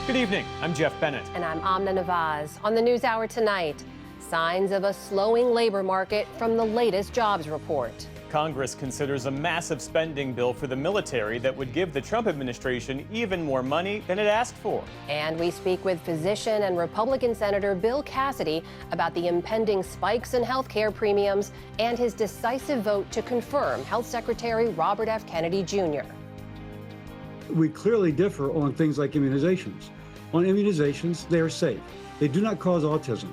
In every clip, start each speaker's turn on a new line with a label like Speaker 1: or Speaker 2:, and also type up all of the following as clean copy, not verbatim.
Speaker 1: Good evening. I'm Jeff Bennett.
Speaker 2: And I'm Amna Nawaz. On the NewsHour tonight, signs of a slowing labor market from the latest jobs report.
Speaker 1: Congress considers a massive spending bill for the military that would give the Trump administration even more money than it asked for.
Speaker 2: And we speak with physician and Republican Senator Bill Cassidy about the impending spikes in health care premiums and his decisive vote to confirm Health Secretary Robert F. Kennedy Jr.
Speaker 3: We clearly differ on things like immunizations. On immunizations, they are safe. They do not cause autism.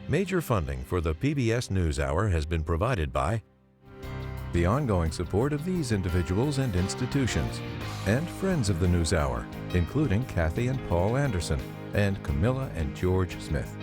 Speaker 4: Major funding for the PBS NewsHour has been provided by the ongoing support of these individuals and institutions, and friends of the NewsHour, including Kathy and Paul Anderson, and Camilla and George Smith.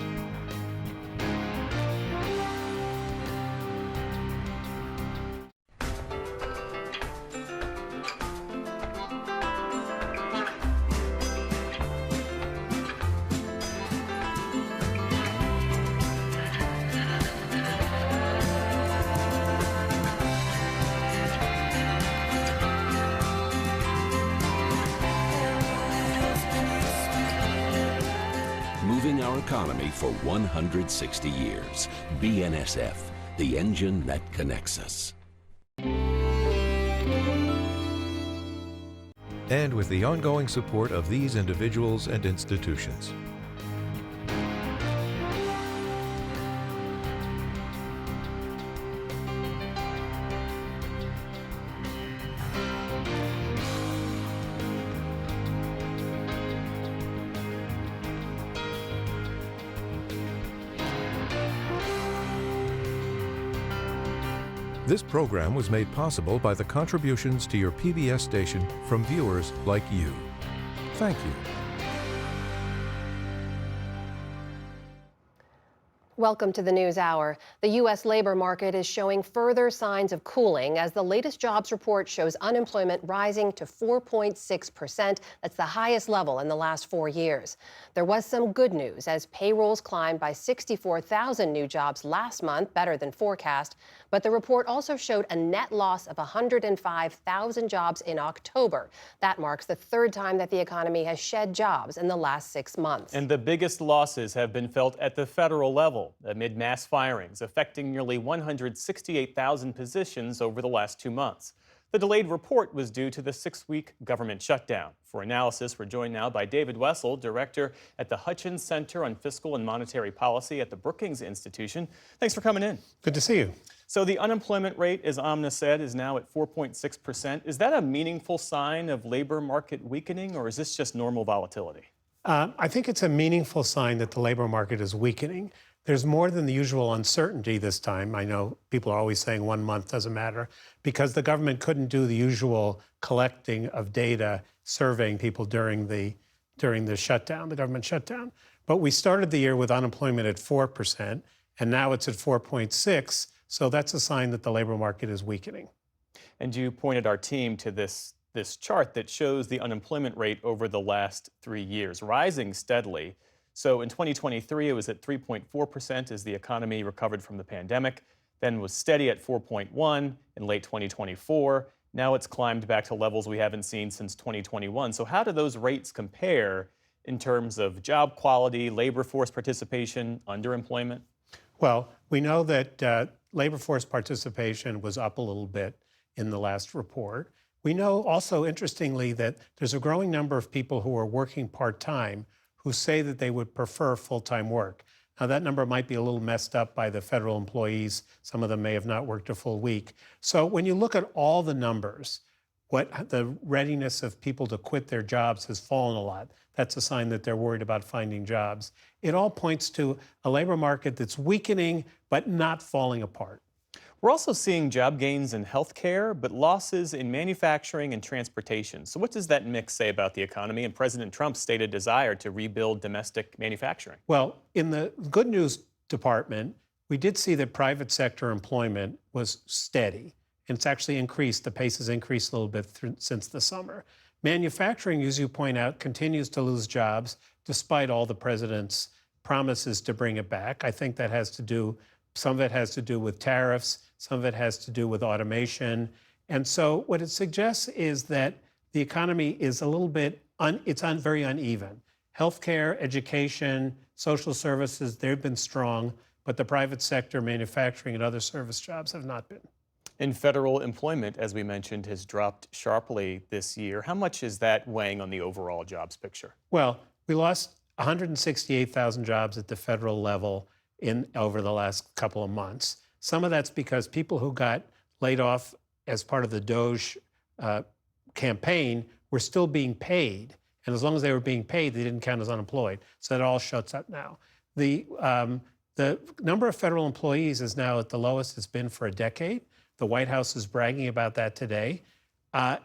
Speaker 5: Moving our economy for 160 years. BNSF, the engine that connects us.
Speaker 4: And with the ongoing support of these individuals and institutions. This program was made possible by the contributions to your PBS station from viewers like you. Thank you.
Speaker 2: Welcome to the NewsHour. The U.S. labor market is showing further signs of cooling as the latest jobs report shows unemployment rising to 4.6%. That's the highest level in the last 4 years. There was some good news as payrolls climbed by 64,000 new jobs last month, better than forecast. But the report also showed a net loss of 105,000 jobs in October. That marks the third time that the economy has shed jobs in the last 6 months.
Speaker 1: And the biggest losses have been felt at the federal level amid mass firings affecting nearly 168,000 positions over the last 2 months. The delayed report was due to the 6-week government shutdown. For analysis, we're joined now by David Wessel, director at the Hutchins Center on Fiscal and Monetary Policy at the Brookings Institution. Thanks for coming in.
Speaker 6: Good to see you.
Speaker 1: So the unemployment rate, as Amna said, is now at 4.6%. Is that a meaningful sign of labor market weakening, or is this just normal volatility?
Speaker 6: I think it's a meaningful sign that the labor market is weakening. There's more than the usual uncertainty this time. I know people are always saying 1 month doesn't matter because the government couldn't do the usual collecting of data, surveying people during the shutdown, the government shutdown. But we started the year with unemployment at 4%, and now it's at 4.6%. So that's a sign that the labor market is weakening.
Speaker 1: And you pointed our team to this chart that shows the unemployment rate over the last 3 years, rising steadily. So in 2023, it was at 3.4% as the economy recovered from the pandemic, then was steady at 4.1 in late 2024. Now it's climbed back to levels we haven't seen since 2021. So how do those rates compare in terms of job quality, labor force participation, underemployment?
Speaker 6: Well, we know that labor force participation was up a little bit in the last report. We know also, interestingly, that there's a growing number of people who are working part-time who say that they would prefer full-time work. Now, that number might be a little messed up by the federal employees. Some of them may have not worked a full week. So when you look at all the numbers, what the readiness of people to quit their jobs has fallen a lot. That's a sign that they're worried about finding jobs. It all points to a labor market that's weakening but not falling apart.
Speaker 1: We're also seeing job gains in healthcare, but losses in manufacturing and transportation. So what does that mix say about the economy and President Trump's stated desire to rebuild domestic manufacturing?
Speaker 6: Well, in the good news department, we did see that private sector employment was steady. And it's actually increased. The pace has increased a little bit since the summer. Manufacturing, as you point out, continues to lose jobs despite all the president's promises to bring it back. I think that has to do, some of it has to do with tariffs, some of it has to do with automation. And so what it suggests is that the economy is a little bit, very uneven. Healthcare, education, social services, they've been strong, but the private sector, manufacturing, and other service jobs have not been.
Speaker 1: And federal employment, as we mentioned, has dropped sharply this year. How much is that weighing on the overall jobs picture?
Speaker 6: Well, we lost 168,000 jobs at the federal level over the last couple of months. Some of that's because people who got laid off as part of the DOGE campaign were still being paid. And as long as they were being paid, they didn't count as unemployed. So that all shuts up now. The number of federal employees is now at the lowest it's been for a decade. The White House is bragging about that today.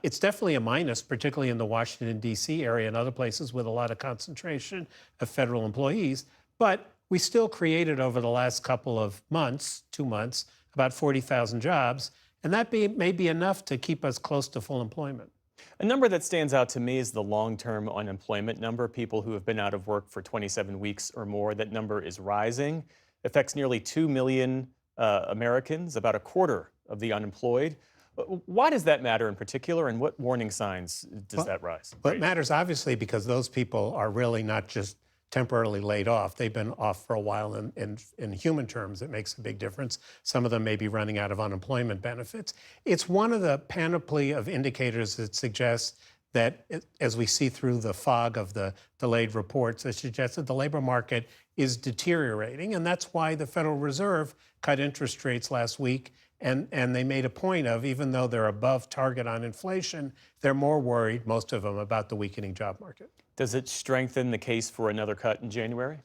Speaker 6: It's definitely a minus, particularly in the Washington, D.C. area and other places with a lot of concentration of federal employees. But we still created over the last couple of months, 2 months, about 40,000 jobs. And that may be enough to keep us close to full employment.
Speaker 1: A number that stands out to me is the long-term unemployment number, people who have been out of work for 27 weeks or more. That number is rising, affects nearly 2 million Americans, about a quarter of the unemployed. Why does that matter in particular, and what warning signs does that rise?
Speaker 6: Well, it matters obviously because those people are really not just temporarily laid off. They've been off for a while. In human terms, it makes a big difference. Some of them may be running out of unemployment benefits. It's one of the panoply of indicators that suggests that, as we see through the fog of the delayed reports, that suggests that the labor market is deteriorating. And that's why the Federal Reserve cut interest rates last week. And they made a point of, even though they're above target on inflation, they're more worried, most of them, about the weakening job market.
Speaker 1: Does it strengthen the case for another cut in January?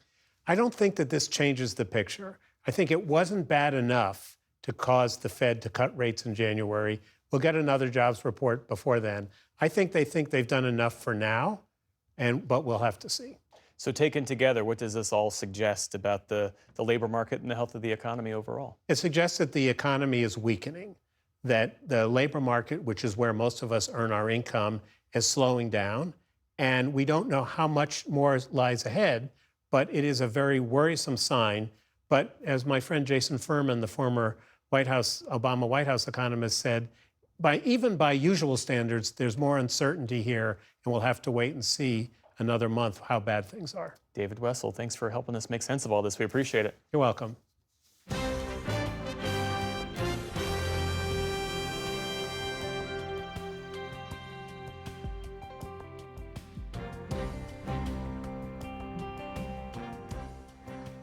Speaker 6: I don't think that this changes the picture. I think it wasn't bad enough to cause the Fed to cut rates in January. We'll get another jobs report before then. I think they've done enough for now, but we'll have to see.
Speaker 1: So taken together, what does this all suggest about the labor market and the health of the economy overall?
Speaker 6: It suggests that the economy is weakening, that the labor market, which is where most of us earn our income, is slowing down. And we don't know how much more lies ahead, but it is a very worrisome sign. But as my friend Jason Furman, the former Obama White House economist, said, even by usual standards, there's more uncertainty here, and we'll have to wait and see another month how bad things are.
Speaker 1: David Wessel, thanks for helping us make sense of all this. We appreciate it.
Speaker 6: You're welcome.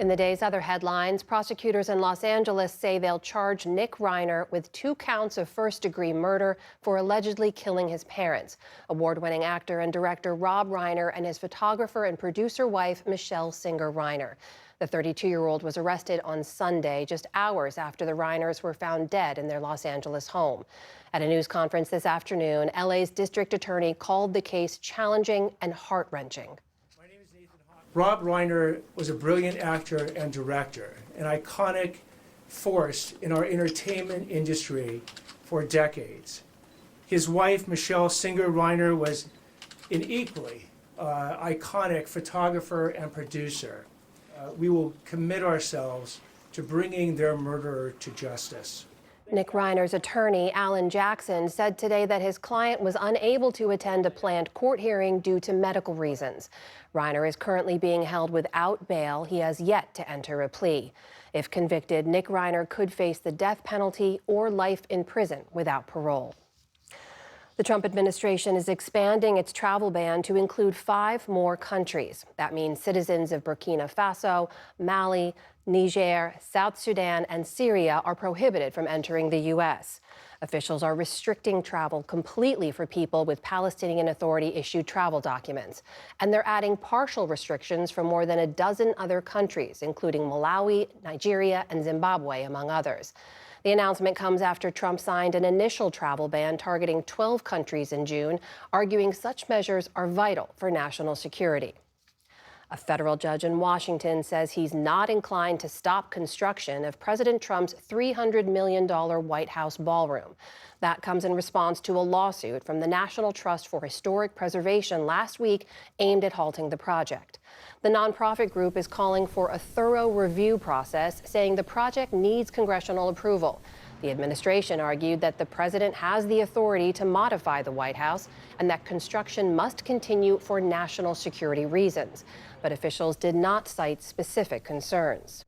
Speaker 2: In the day's other headlines, prosecutors in Los Angeles say they'll charge Nick Reiner with 2 counts of first-degree murder for allegedly killing his parents. Award-winning actor and director Rob Reiner and his photographer and producer wife Michelle Singer Reiner. The 32-year-old was arrested on Sunday, just hours after the Reiners were found dead in their Los Angeles home. At a news conference this afternoon, LA's district attorney called the case challenging and heart-wrenching.
Speaker 7: Rob Reiner was a brilliant actor and director, an iconic force in our entertainment industry for decades. His wife, Michelle Singer Reiner, was an equally iconic photographer and producer. We will commit ourselves to bringing their murderer to justice.
Speaker 2: Nick Reiner's attorney, Alan Jackson, said today that his client was unable to attend a planned court hearing due to medical reasons. Reiner is currently being held without bail. He has yet to enter a plea. If convicted, Nick Reiner could face the death penalty or life in prison without parole. The Trump administration is expanding its travel ban to include 5 more countries. That means citizens of Burkina Faso, Mali, Niger, South Sudan, and Syria are prohibited from entering the U.S. Officials are restricting travel completely for people with Palestinian Authority-issued travel documents. And they're adding partial restrictions for more than a dozen other countries, including Malawi, Nigeria, and Zimbabwe, among others. The announcement comes after Trump signed an initial travel ban targeting 12 countries in June, arguing such measures are vital for national security. A federal judge in Washington says he's not inclined to stop construction of President Trump's $300 million White House ballroom. That comes in response to a lawsuit from the National Trust for Historic Preservation last week aimed at halting the project. The nonprofit group is calling for a thorough review process, saying the project needs congressional approval. The administration argued that the president has the authority to modify the White House and that construction must continue for national security reasons. But officials did not cite specific concerns.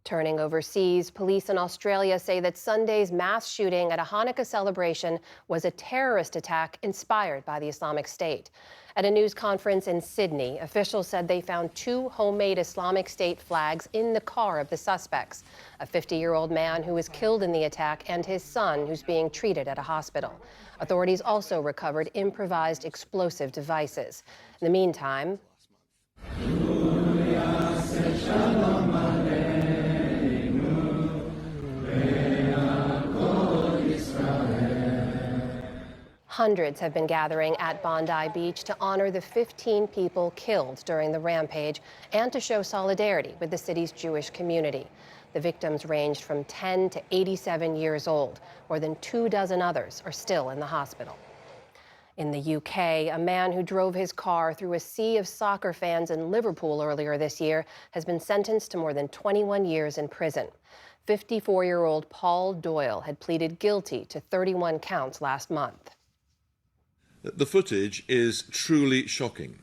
Speaker 2: Turning overseas, police in Australia say that Sunday's mass shooting at a Hanukkah celebration was a terrorist attack inspired by the Islamic State. At a news conference in Sydney, officials said they found 2 homemade Islamic State flags in the car of the suspects, a 50-year-old man who was killed in the attack and his son who's being treated at a hospital. Authorities also recovered improvised explosive devices. In the meantime, hundreds have been gathering at Bondi Beach to honor the 15 people killed during the rampage and to show solidarity with the city's Jewish community. The victims ranged from 10 to 87 years old. More than 24 others are still in the hospital. In the UK, a man who drove his car through a sea of soccer fans in Liverpool earlier this year has been sentenced to more than 21 years in prison. 54-year-old Paul Doyle had pleaded guilty to 31 counts last month.
Speaker 8: The footage is truly shocking.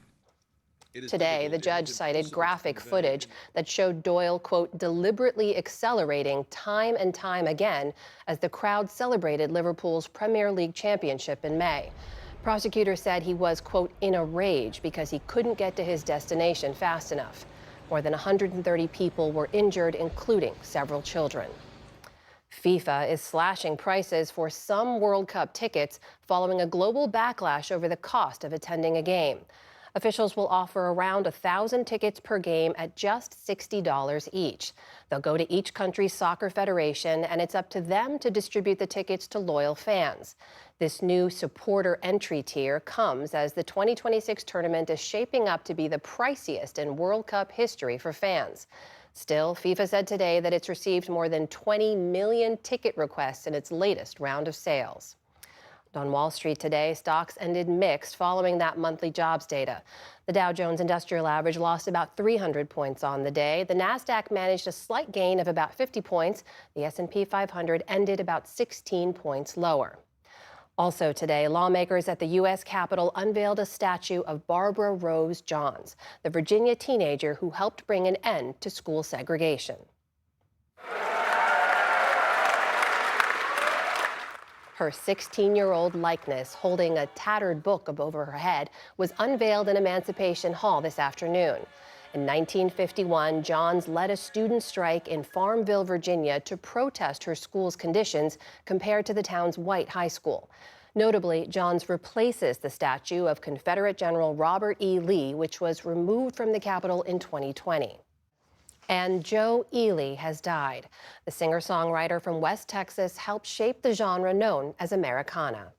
Speaker 2: Today, the judge cited graphic footage that showed Doyle, quote, deliberately accelerating time and time again as the crowd celebrated Liverpool's Premier League championship in May. Prosecutors said he was, quote, in a rage because he couldn't get to his destination fast enough. More than 130 people were injured, including several children. FIFA is slashing prices for some World Cup tickets following a global backlash over the cost of attending a game. Officials will offer around 1,000 tickets per game at just $60 each. They'll go to each country's soccer federation, and it's up to them to distribute the tickets to loyal fans. This new supporter entry tier comes as the 2026 tournament is shaping up to be the priciest in World Cup history for fans. Still, FIFA said today that it's received more than 20 million ticket requests in its latest round of sales. On Wall Street today, stocks ended mixed following that monthly jobs data. The Dow Jones Industrial Average lost about 300 points on the day. The Nasdaq managed a slight gain of about 50 points. The S&P 500 ended about 16 points lower. Also today, lawmakers at the U.S. Capitol unveiled a statue of Barbara Rose Johns, the Virginia teenager who helped bring an end to school segregation. Her 16-year-old likeness, holding a tattered book over her head, was unveiled in Emancipation Hall this afternoon. In 1951, Johns led a student strike in Farmville, Virginia, to protest her school's conditions compared to the town's white high school. Notably, Johns replaces the statue of Confederate General Robert E. Lee, which was removed from the Capitol in 2020. And Joe Ely has died. The singer-songwriter from West Texas helped shape the genre known as Americana.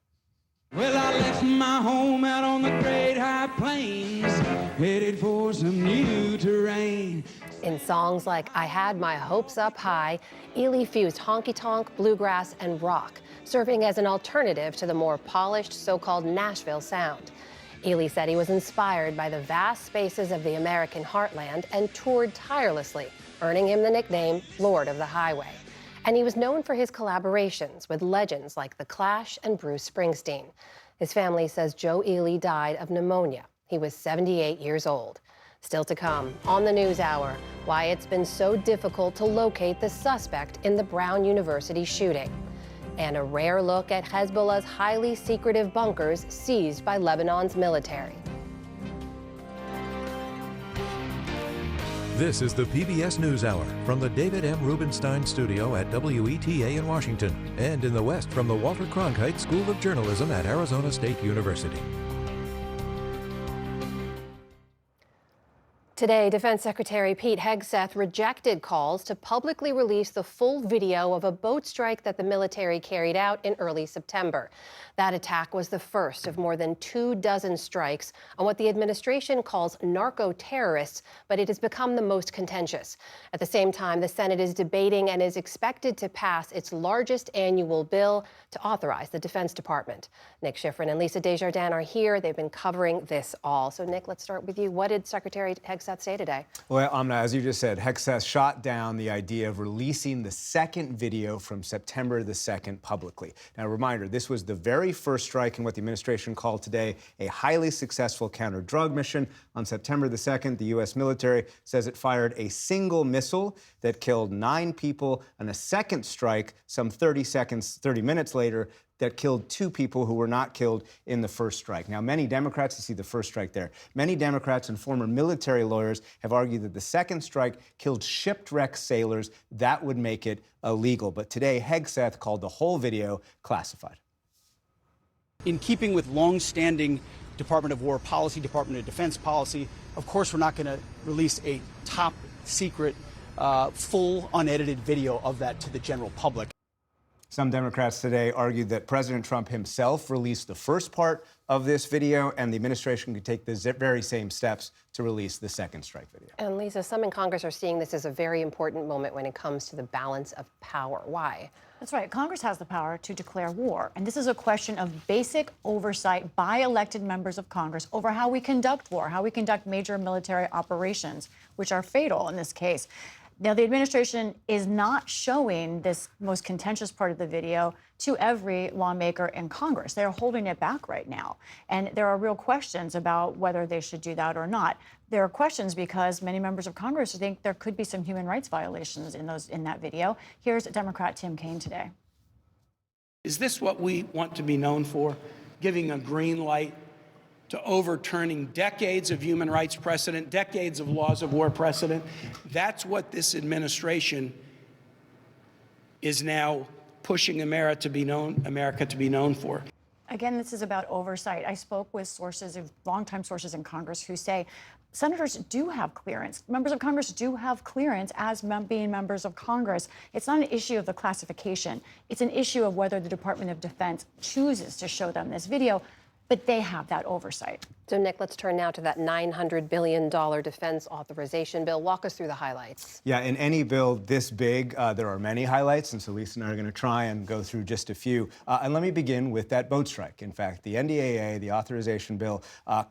Speaker 9: Well, I left my home out on the great high plains, headed for some new terrain.
Speaker 2: In songs like I Had My Hopes Up High, Ely fused honky-tonk, bluegrass, and rock, serving as an alternative to the more polished so-called Nashville sound. Ely said he was inspired by the vast spaces of the American heartland and toured tirelessly, earning him the nickname Lord of the Highway. And he was known for his collaborations with legends like The Clash and Bruce Springsteen. His family says Joe Ely died of pneumonia. He was 78 years old. Still to come on the NewsHour, why it's been so difficult to locate the suspect in the Brown University shooting. And a rare look at Hezbollah's highly secretive bunkers seized by Lebanon's military.
Speaker 4: This is the PBS NewsHour from the David M. Rubenstein Studio at WETA in Washington and in the West from the Walter Cronkite School of Journalism at Arizona State University.
Speaker 2: Today, Defense Secretary Pete Hegseth rejected calls to publicly release the full video of a boat strike that the military carried out in early September. That attack was the first of more than 24 strikes on what the administration calls narco-terrorists, but it has become the most contentious. At the same time, the Senate is debating and is expected to pass its largest annual bill to authorize the Defense Department. Nick Schifrin and Lisa Desjardins are here. They've been covering this all. So, Nick, let's start with you. What did Secretary Hegseth say today?
Speaker 10: Well, Amna, as you just said, Hegseth shot down the idea of releasing the second video from September the 2nd publicly. Now, a reminder, this was the very first strike in what the administration called today a highly successful counter-drug mission. On September the 2nd, the U.S. military says it fired a single missile that killed 9 people, and a second strike some 30 minutes later that killed 2 people who were not killed in the first strike. Now, many Democrats, you see the first strike there, many Democrats and former military lawyers have argued that the second strike killed shipwrecked sailors. That would make it illegal. But today, Hegseth called the whole video classified.
Speaker 11: In keeping with long-standing Department of War policy, Department of Defense policy, of course, we're not going to release a top secret, full unedited video of that to the general public.
Speaker 10: Some Democrats today argued that President Trump himself released the first part of this video, and the administration could take the very same steps to release the second strike video.
Speaker 2: And Lisa, some in Congress are seeing this as a very important moment when it comes to the balance of power. Why?
Speaker 12: That's right. Congress has the power to declare war. And this is a question of basic oversight by elected members of Congress over how we conduct war, how we conduct major military operations, which are fatal in this case. Now, the administration is not showing this most contentious part of the video to every lawmaker in Congress. They're holding it back right now. And there are real questions about whether they should do that or not. There are questions because many members of Congress think there could be some human rights violations in that video. Here's Democrat Tim Kaine today.
Speaker 11: Is this what we want to be known for? Giving a green light to overturning decades of human rights precedent, decades of laws of war precedent. That's what this administration is now pushing America to be known for.
Speaker 12: Again, this is about oversight. I spoke with longtime sources in Congress who say senators do have clearance. Members of Congress do have clearance as being members of Congress. It's not an issue of the classification. It's an issue of whether the Department of Defense chooses to show them this video. But they have that oversight.
Speaker 2: So, Nick, let's turn now to that $900 billion defense authorization bill. Walk us through the highlights.
Speaker 10: Yeah, in any bill this big, there are many highlights, and so Lisa and I are going to try and go through just a few. And let me begin with that boat strike. In fact, the NDAA, the authorization bill,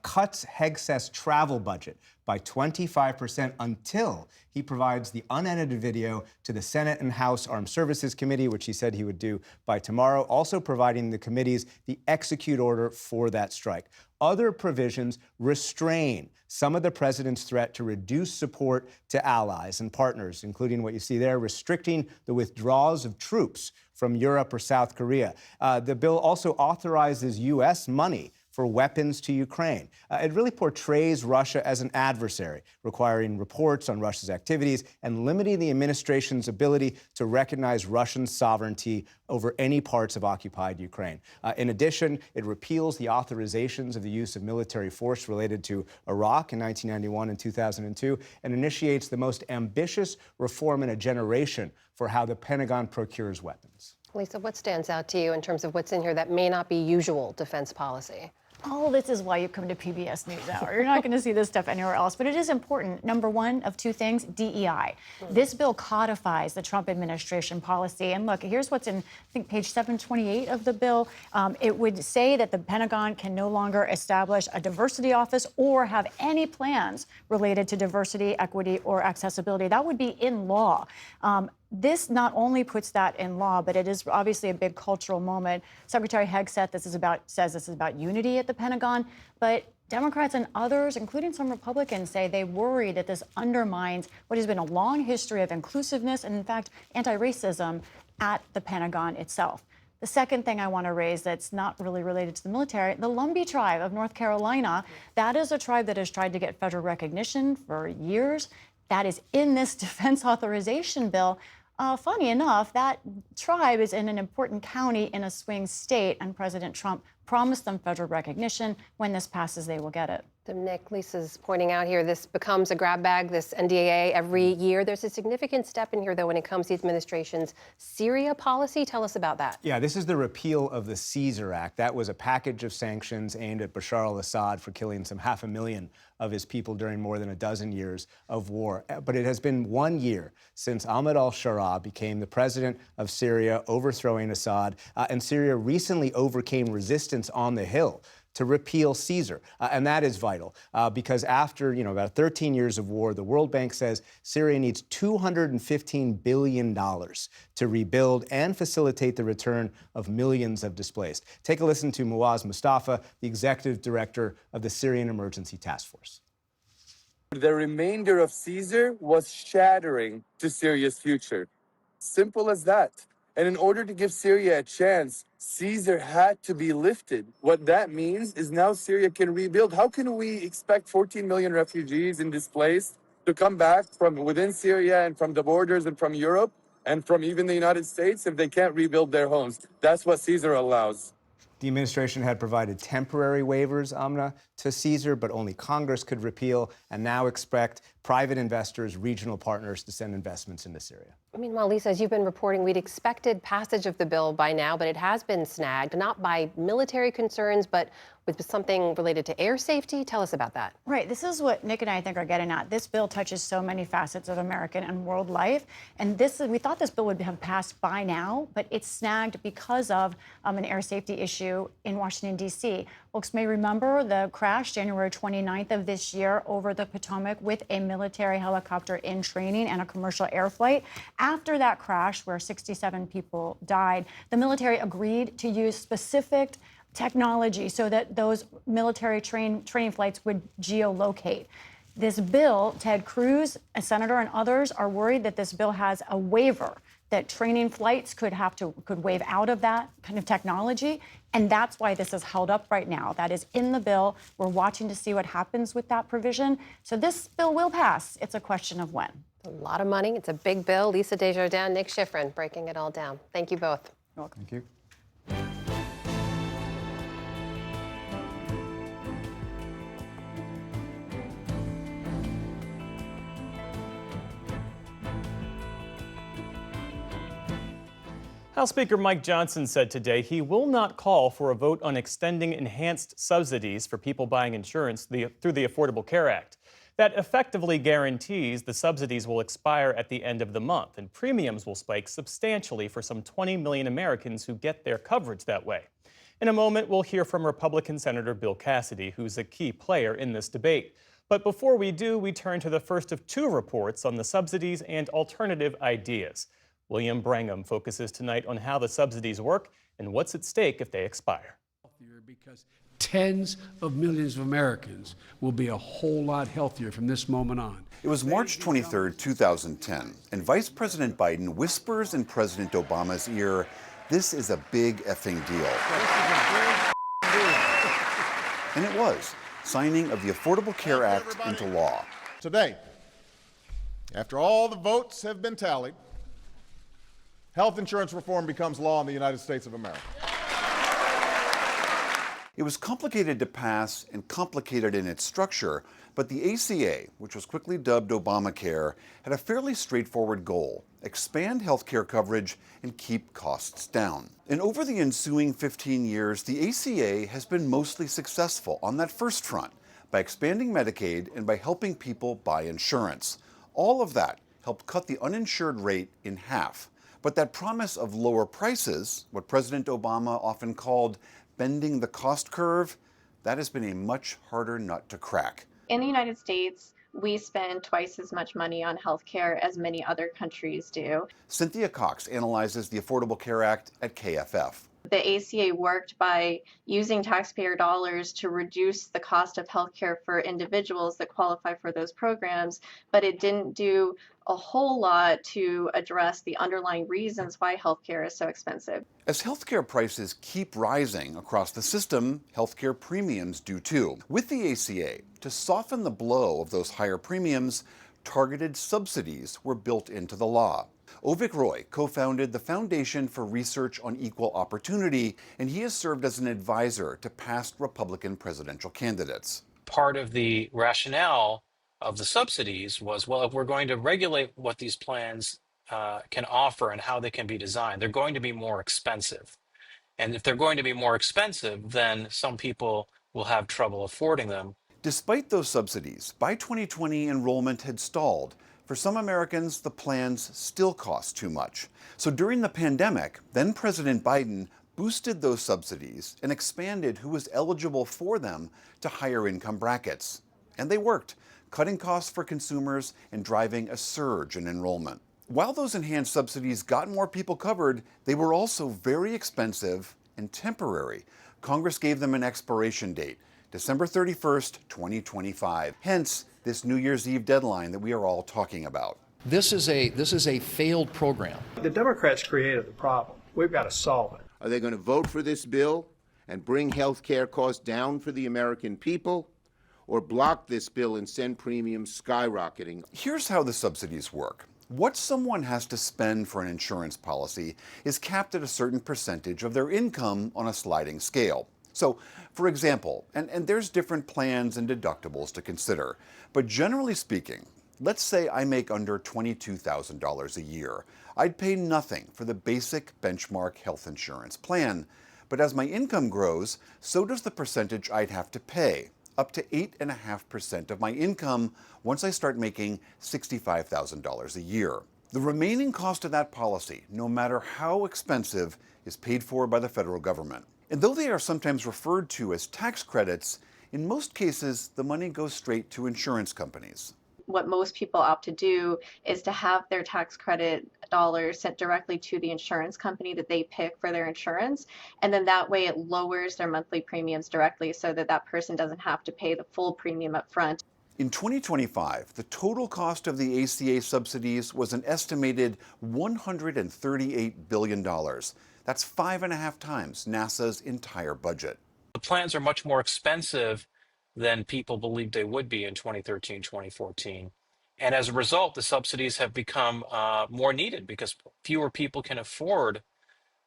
Speaker 10: cuts Hegseth's travel budget by 25% until he provides the unedited video to the Senate and House Armed Services Committee, which he said he would do by tomorrow, also providing the committees the execute order for that strike. Other provisions restrain some of the president's threat to reduce support to allies and partners, including what you see there, restricting the withdrawals of troops from Europe or South Korea. The bill also authorizes U.S. money for weapons to Ukraine. It really portrays Russia as an adversary, requiring reports on Russia's activities and limiting the administration's ability to recognize Russian sovereignty over any parts of occupied Ukraine. In addition, it repeals the authorizations of the use of military force related to Iraq in 1991 and 2002, and initiates the most ambitious reform in a generation for how the Pentagon procures weapons.
Speaker 2: Lisa, what stands out to you in terms of what's in here that may not be usual defense policy?
Speaker 12: All this is why you come to PBS NewsHour. You're not going to see this stuff anywhere else, but it is important. Number one of two things, DEI. This bill codifies the Trump administration policy. And look, here's what's in, I think, page 728 of the bill. It would say that the Pentagon can no longer establish a diversity office or have any plans related to diversity, equity, or accessibility. That would be in law. This not only puts that in law, but it is obviously a big cultural moment. Secretary Hegseth says this is about unity at the Pentagon, but Democrats and others, including some Republicans, say they worry that this undermines what has been a long history of inclusiveness and, in fact, anti-racism at the Pentagon itself. The second thing I want to raise that's not really related to the military, the Lumbee tribe of North Carolina, that is a tribe that has tried to get federal recognition for years. That is in this defense authorization bill. Funny enough, that tribe is in an important county in a swing state, and President Trump promised them federal recognition. When this passes, they will get it.
Speaker 2: So Nick, Lisa's pointing out here, this becomes a grab bag, this NDAA, every year. There's a significant step in here, though, when it comes to the administration's Syria policy. Tell us about that.
Speaker 10: Yeah, this is the repeal of the Caesar Act. That was a package of sanctions aimed at Bashar al-Assad for killing some 500,000 of his people during more than a dozen years of war. But it has been 1 year since Ahmed al-Sharaa became the president of Syria, overthrowing Assad, and Syria recently overcame resistance on the Hill to repeal Caesar. And that is vital because after about 13 years of war, the World Bank says Syria needs $215 billion to rebuild and facilitate the return of millions of displaced. Take a listen to Muaz Mustafa, the executive director of the Syrian Emergency Task Force.
Speaker 13: The remainder of Caesar was shattering to Syria's future. Simple as that. And in order to give Syria a chance, Caesar had to be lifted. What that means is now Syria can rebuild. How can we expect 14 million refugees and displaced to come back from within Syria and from the borders and from Europe and from even the United States if they can't rebuild their homes? That's what Caesar allows.
Speaker 10: The administration had provided temporary waivers, Amna, to Caesar, but only Congress could repeal, and now expect private investors, regional partners to send investments into Syria.
Speaker 2: Meanwhile, Lisa, as you've been reporting, we'd expected passage of the bill by now, but it has been snagged, not by military concerns, but with something related to air safety. Tell us about that.
Speaker 12: Right. This is what Nick and I think are getting at. This bill touches so many facets of American and world life. And we thought this bill would have passed by now, but it's snagged because of an air safety issue in Washington, D.C. Folks may remember the crash January 29th of this year over the Potomac with a military helicopter in training and a commercial air flight. After that crash, where 67 people died, the military agreed to use specific technology so that those military training flights would geolocate. This bill, Ted Cruz, a senator, and others are worried that this bill has a waiver that training flights could waive out of that kind of technology. And that's why this is held up right now. That is in the bill. We're watching to see what happens with that provision. So this bill will pass. It's a question of when.
Speaker 2: A lot of money. It's a big bill. Lisa Desjardins, Nick Schifrin, breaking it all down. Thank you both.
Speaker 12: You're welcome.
Speaker 10: Thank you.
Speaker 1: House Speaker Mike Johnson said today he will not call for a vote on extending enhanced subsidies for people buying insurance through the Affordable Care Act. That effectively guarantees the subsidies will expire at the end of the month, and premiums will spike substantially for some 20 million Americans who get their coverage that way. In a moment, we'll hear from Republican Senator Bill Cassidy, who's a key player in this debate. But before we do, we turn to the first of two reports on the subsidies and alternative ideas. William Brangham focuses tonight on how the subsidies work and what's at stake if they expire.
Speaker 14: Because tens of millions of Americans will be a whole lot healthier from this moment on.
Speaker 15: It was March 23, 2010, and Vice President Biden whispers in President Obama's ear, "This is a big effing deal." And it was, signing of the Affordable Care Act into law.
Speaker 16: Today, after all the votes have been tallied, health insurance reform becomes law in the United States of America.
Speaker 15: It was complicated to pass and complicated in its structure, but the ACA, which was quickly dubbed Obamacare, had a fairly straightforward goal: expand health care coverage and keep costs down. And over the ensuing 15 years, the ACA has been mostly successful on that first front by expanding Medicaid and by helping people buy insurance. All of that helped cut the uninsured rate in half. But that promise of lower prices, what President Obama often called bending the cost curve, that has been a much harder nut to crack.
Speaker 17: In the United States, we spend twice as much money on healthcare as many other countries do.
Speaker 15: Cynthia Cox analyzes the Affordable Care Act at KFF.
Speaker 17: The ACA worked by using taxpayer dollars to reduce the cost of healthcare for individuals that qualify for those programs, but it didn't do a whole lot to address the underlying reasons why healthcare is so expensive.
Speaker 15: As healthcare prices keep rising across the system, healthcare premiums do too. With the ACA, to soften the blow of those higher premiums, targeted subsidies were built into the law. Avik Roy co-founded the Foundation for Research on Equal Opportunity, and he has served as an advisor to past Republican presidential candidates.
Speaker 18: Part of the rationale of the subsidies was, well, if we're going to regulate what these plans can offer and how they can be designed, they're going to be more expensive. And if they're going to be more expensive, then some people will have trouble affording them.
Speaker 15: Despite those subsidies, by 2020, enrollment had stalled. For some Americans, the plans still cost too much. So during the pandemic, then President Biden boosted those subsidies and expanded who was eligible for them to higher income brackets. And they worked, cutting costs for consumers and driving a surge in enrollment. While those enhanced subsidies got more people covered, they were also very expensive and temporary. Congress gave them an expiration date, December 31st, 2025. Hence, this New Year's Eve deadline that we are all talking about.
Speaker 19: This is a failed program.
Speaker 20: The Democrats created the problem. We've got to solve it.
Speaker 21: Are they going to vote for this bill and bring health care costs down for the American people, or block this bill and send premiums skyrocketing?
Speaker 15: Here's how the subsidies work. What someone has to spend for an insurance policy is capped at a certain percentage of their income on a sliding scale. So, for example, and there's different plans and deductibles to consider, but generally speaking, let's say I make under $22,000 a year. I'd pay nothing for the basic benchmark health insurance plan. But as my income grows, so does the percentage I'd have to pay, up to 8.5% of my income once I start making $65,000 a year. The remaining cost of that policy, no matter how expensive, is paid for by the federal government. And though they are sometimes referred to as tax credits, in most cases, the money goes straight to insurance companies.
Speaker 17: What most people opt to do is to have their tax credit dollars sent directly to the insurance company that they pick for their insurance. And then that way it lowers their monthly premiums directly so that that person doesn't have to pay the full premium up front.
Speaker 15: In 2025, the total cost of the ACA subsidies was an estimated $138 billion. That's 5.5 times NASA's entire budget.
Speaker 18: The plans are much more expensive than people believed they would be in 2013, 2014. And as a result, the subsidies have become more needed because fewer people can afford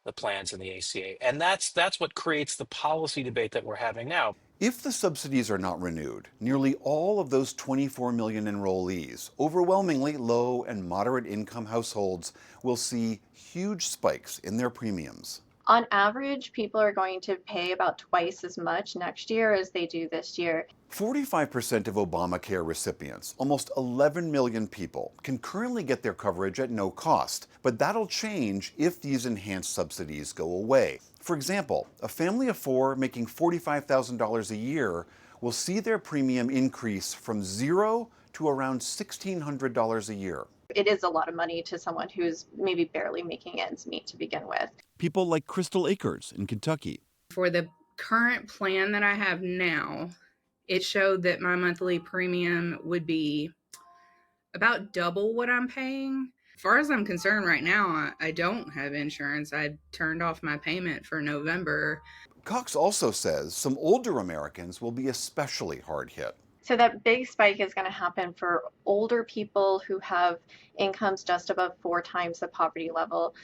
Speaker 18: the plans in the ACA. And that's what creates the policy debate that we're having now.
Speaker 15: If the subsidies are not renewed, nearly all of those 24 million enrollees, overwhelmingly low and moderate income households, will see huge spikes in their premiums.
Speaker 17: On average, people are going to pay about twice as much next year as they do this year.
Speaker 15: 45% of Obamacare recipients, almost 11 million people, can currently get their coverage at no cost, but that'll change if these enhanced subsidies go away. For example, a family of four making $45,000 a year will see their premium increase from $0 to around $1,600 a year.
Speaker 17: It is a lot of money to someone who's maybe barely making ends meet to begin with.
Speaker 15: People like Crystal Akers in Kentucky.
Speaker 22: For the current plan that I have now, it showed that my monthly premium would be about double what I'm paying. As far as I'm concerned right now, I don't have insurance. I turned off my payment for November.
Speaker 15: Cox also says some older Americans will be especially hard hit.
Speaker 17: So that big spike is going to happen for older people who have incomes just above 4 times the poverty level.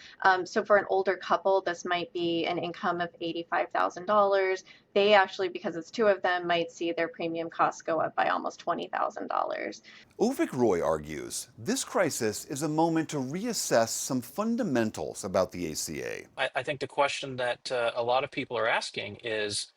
Speaker 17: So for an older couple, this might be an income of $85,000. They actually, because it's 2 of them, might see their premium costs go up by almost $20,000.
Speaker 15: Avik Roy argues this crisis is a moment to reassess some fundamentals about the ACA.
Speaker 18: I think the question that a lot of people are asking is,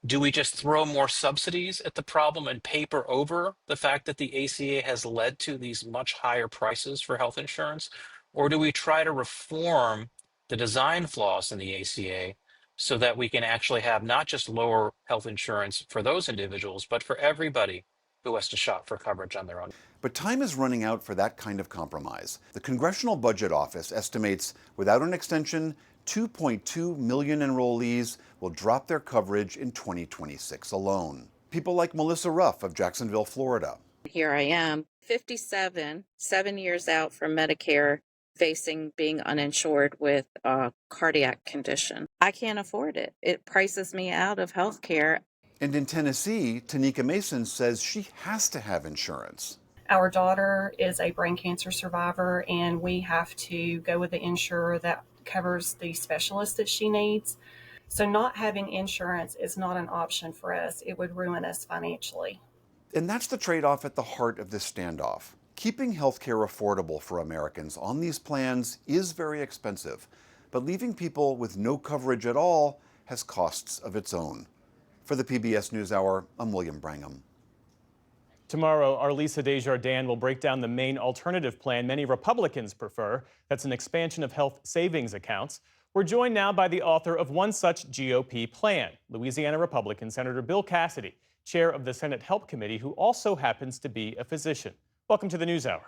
Speaker 18: do we just throw more subsidies at the problem and paper over the fact that the ACA has led to these much higher prices for health insurance? Or do we try to reform the design flaws in the ACA so that we can actually have not just lower health insurance for those individuals, but for everybody who has to shop for coverage on their own?
Speaker 15: But time is running out for that kind of compromise. The Congressional Budget Office estimates without an extension, 2.2 million enrollees will drop their coverage in 2026 alone. People like Melissa Ruff of Jacksonville, Florida.
Speaker 23: Here I am, 57, 7 years out from Medicare, facing being uninsured with a cardiac condition. I can't afford it. It prices me out of health care.
Speaker 15: And in Tennessee, Tanika Mason says she has to have insurance.
Speaker 3: Our daughter is a brain cancer survivor, and we have to go with the insurer that covers the specialist that she needs. So not having insurance is not an option for us. It would ruin us financially.
Speaker 15: And that's the trade-off at the heart of this standoff. Keeping healthcare affordable for Americans on these plans is very expensive, but leaving people with no coverage at all has costs of its own. For the PBS NewsHour, I'm William Brangham.
Speaker 1: Tomorrow, our Lisa Desjardins will break down the main alternative plan many Republicans prefer. That's an expansion of health savings accounts. We're joined now by the author of one such GOP plan, Louisiana Republican Senator Bill Cassidy, chair of the Senate Help Committee, who also happens to be a physician. Welcome to the NewsHour.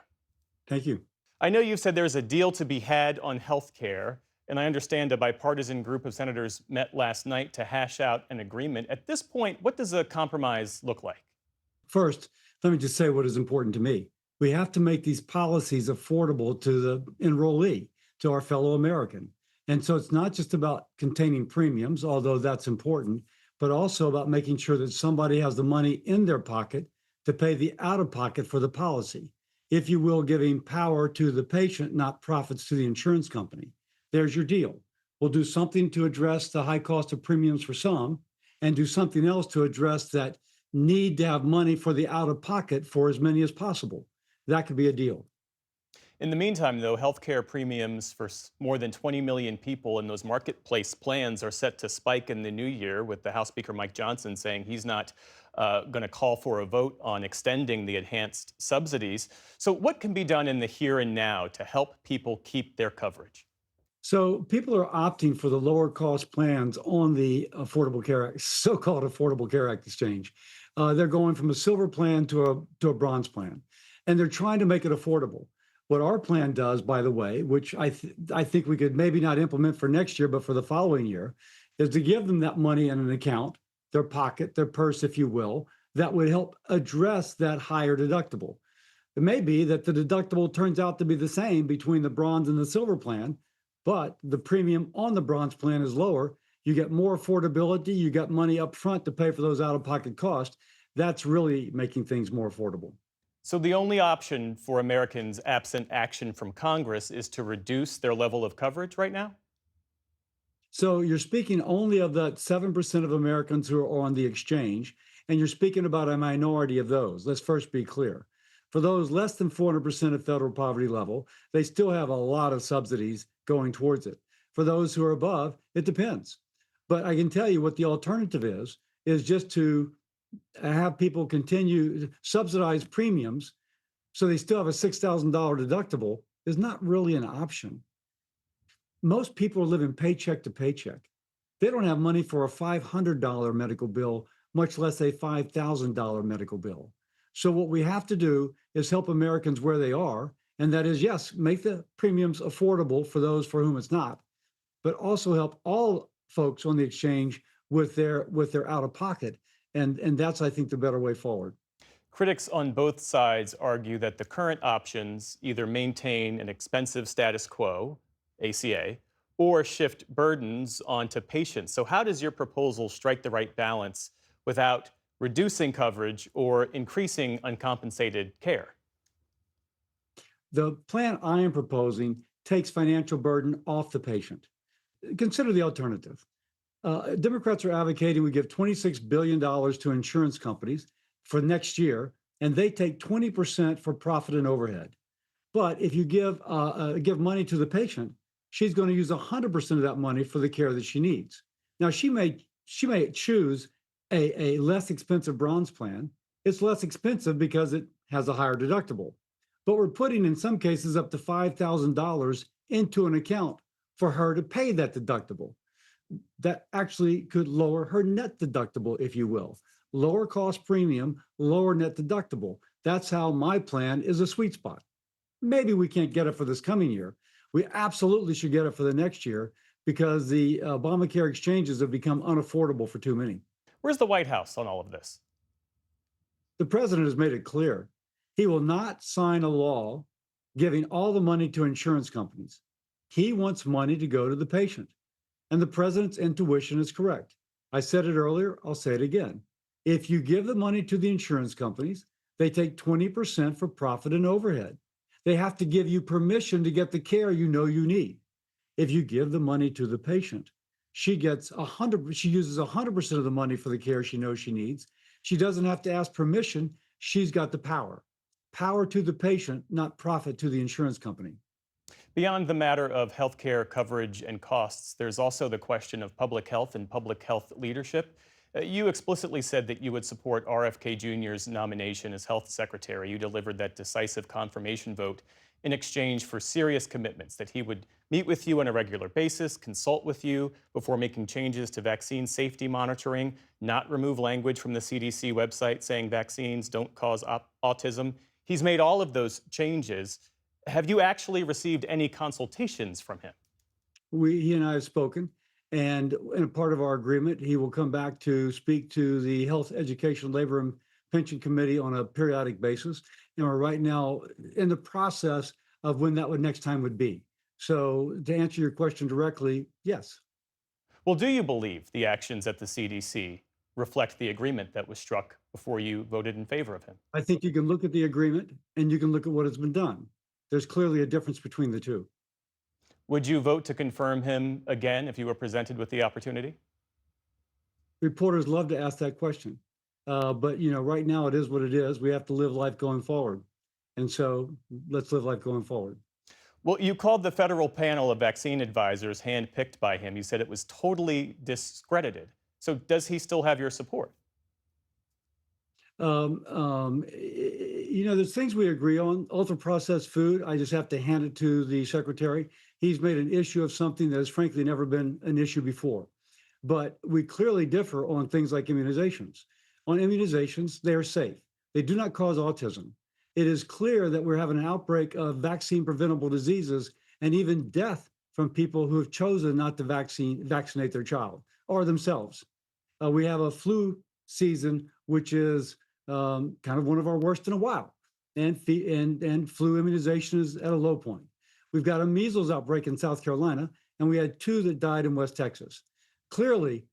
Speaker 5: Thank you.
Speaker 1: I know you've said there's a deal to be had on health care, and I understand a bipartisan group of senators met last night to hash out an agreement. At this point, what does a compromise look like?
Speaker 5: First, let me just say what is important to me. We have to make these policies affordable to the enrollee, to our fellow American. And so it's not just about containing premiums, although that's important, but also about making sure that somebody has the money in their pocket to pay the out-of-pocket for the policy. If you will, giving power to the patient, not profits to the insurance company. There's your deal. We'll do something to address the high cost of premiums for some, and do something else to address that need to have money for the out-of-pocket for as many as possible. That could be a deal.
Speaker 1: In the meantime, though, healthcare premiums for more than 20 million people in those marketplace plans are set to spike in the new year, with the House Speaker Mike Johnson saying he's not going to call for a vote on extending the enhanced subsidies. So what can be done in the here and now to help people keep their coverage?
Speaker 5: So people are opting for the lower cost plans on the Affordable Care Act, so-called Affordable Care Act exchange. They're going from a silver plan to a bronze plan, and they're trying to make it affordable. What our plan does, by the way, which I think we could maybe not implement for next year, but for the following year, is to give them that money in an account, their pocket, their purse, if you will, that would help address that higher deductible. It may be that the deductible turns out to be the same between the bronze and the silver plan, but the premium on the bronze plan is lower. You get more affordability. You got money up front to pay for those out-of-pocket costs. That's really making things more affordable.
Speaker 1: So the only option for Americans absent action from Congress is to reduce their level of coverage right now?
Speaker 5: So you're speaking only of that 7% of Americans who are on the exchange, and you're speaking about a minority of those. Let's first be clear. For those less than 400% of federal poverty level, they still have a lot of subsidies going towards it. For those who are above, it depends. But I can tell you what the alternative is just to have people continue to subsidize premiums so they still have a $6,000 deductible is not really an option. Most people are living paycheck to paycheck. They don't have money for a $500 medical bill, much less a $5,000 medical bill. So what we have to do is help Americans where they are, and that is, yes, make the premiums affordable for those for whom it's not, but also help all folks on the exchange with their out-of-pocket. And that's, I think, the better way forward.
Speaker 1: Critics on both sides argue that the current options either maintain an expensive status quo, ACA, or shift burdens onto patients. So how does your proposal strike the right balance without reducing coverage or increasing uncompensated care?
Speaker 5: The plan I am proposing takes financial burden off the patient. Consider the alternative. Democrats are advocating we give $26 billion to insurance companies for next year, and they take 20% for profit and overhead. But if you give money to the patient, she's going to use 100% of that money for the care that she needs. Now, she may choose a less expensive bronze plan. It's less expensive because it has a higher deductible. But we're putting, in some cases, up to $5,000 into an account for her to pay that deductible. That actually could lower her net deductible, if you will. Lower cost premium, lower net deductible. That's how my plan is a sweet spot. Maybe we can't get it for this coming year. We absolutely should get it for the next year because the Obamacare exchanges have become unaffordable for too many.
Speaker 1: Where's the White House on all of this?
Speaker 5: The president has made it clear he will not sign a law giving all the money to insurance companies. He wants money to go to the patient. And the president's intuition is correct. I said it earlier, I'll say it again. If you give the money to the insurance companies, They take 20% for profit and overhead. They have to give you permission to get the care you know you need. If you give the money to the patient, she uses 100% of the money for the care she knows she needs. She doesn't have to ask permission. She's got the power. Power to the patient, not profit to the insurance company.
Speaker 1: Beyond the matter of healthcare coverage and costs, there's also the question of public health and public health leadership. You explicitly said that you would support RFK Jr.'s nomination as health secretary. You delivered that decisive confirmation vote in exchange for serious commitments that he would meet with you on a regular basis, consult with you before making changes to vaccine safety monitoring, not remove language from the CDC website saying vaccines don't cause autism. He's made all of those changes. Have you actually received any consultations from him?
Speaker 5: He and I have spoken, and in a part of our agreement, he will come back to speak to the Health, Education, Labor, and Pension Committee on a periodic basis. And we're right now in the process of when that next time would be. So to answer your question directly, yes.
Speaker 1: Well, do you believe the actions at the CDC reflect the agreement that was struck before you voted in favor of him?
Speaker 5: I think you can look at the agreement and you can look at what has been done. There's clearly a difference between the two.
Speaker 1: Would you vote to confirm him again if you were presented with the opportunity?
Speaker 5: Reporters love to ask that question. But right now it is what it is. We have to live life going forward. And so let's live life going forward.
Speaker 1: Well, you called the federal panel of vaccine advisors handpicked by him. You said it was totally discredited. So does he still have your support?
Speaker 5: There's things we agree on. Ultra-processed food, I just have to hand it to the secretary. He's made an issue of something that has frankly never been an issue before. But we clearly differ on things like immunizations. On immunizations, they are safe. They do not cause autism. It is clear that we're having an outbreak of vaccine-preventable diseases and even death from people who have chosen not to vaccinate their child or themselves. We have a flu season, which is kind of one of our worst in a while, and flu immunization is at a low point. We've got a measles outbreak in South Carolina, and we had 2 that died in West Texas. Clearly,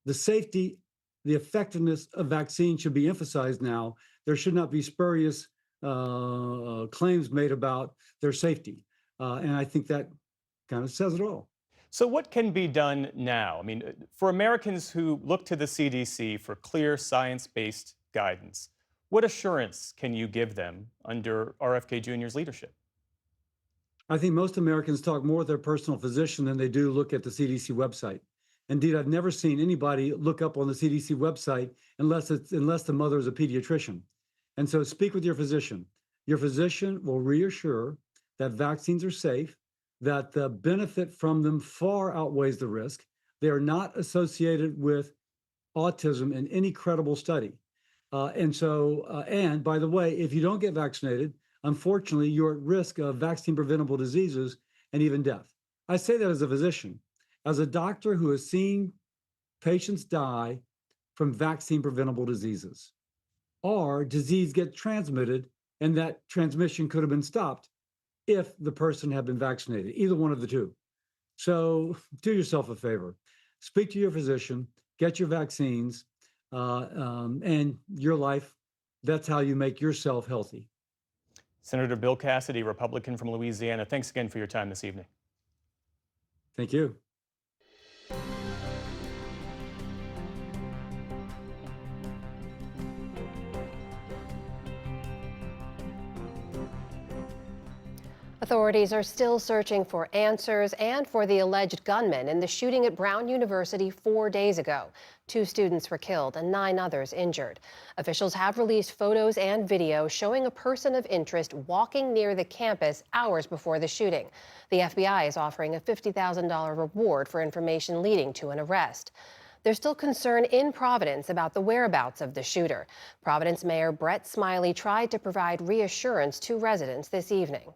Speaker 5: the safety, the effectiveness of vaccines should be emphasized now. There should not be spurious claims made about their safety. And I think that kind of says it all.
Speaker 1: So what can be done now? I mean, for Americans who look to the CDC for clear science-based guidance, what assurance can you give them under RFK Jr.'s leadership?
Speaker 5: I think most Americans talk more with their personal physician than they do look at the CDC website. Indeed, I've never seen anybody look up on the CDC website unless the mother is a pediatrician. And so speak with your physician. Your physician will reassure that vaccines are safe, that the benefit from them far outweighs the risk. They are not associated with autism in any credible study. And by the way, if you don't get vaccinated, unfortunately, you're at risk of vaccine-preventable diseases and even death. I say that as a physician. As a doctor who has seen patients die from vaccine-preventable diseases, or disease get transmitted, and that transmission could have been stopped if the person had been vaccinated, either one of the two. So do yourself a favor. Speak to your physician, get your vaccines, and your life. That's how you make yourself healthy.
Speaker 1: Senator Bill Cassidy, Republican from Louisiana, thanks again for your time this evening.
Speaker 5: Thank you.
Speaker 2: Authorities are still searching for answers and for the alleged gunman in the shooting at Brown University 4 days ago. 2 students were killed and 9 others injured. Officials have released photos and video showing a person of interest walking near the campus hours before the shooting. The FBI is offering a $50,000 reward for information leading to an arrest. There's still concern in Providence about the whereabouts of the shooter. Providence Mayor Brett Smiley tried to provide reassurance to residents this evening.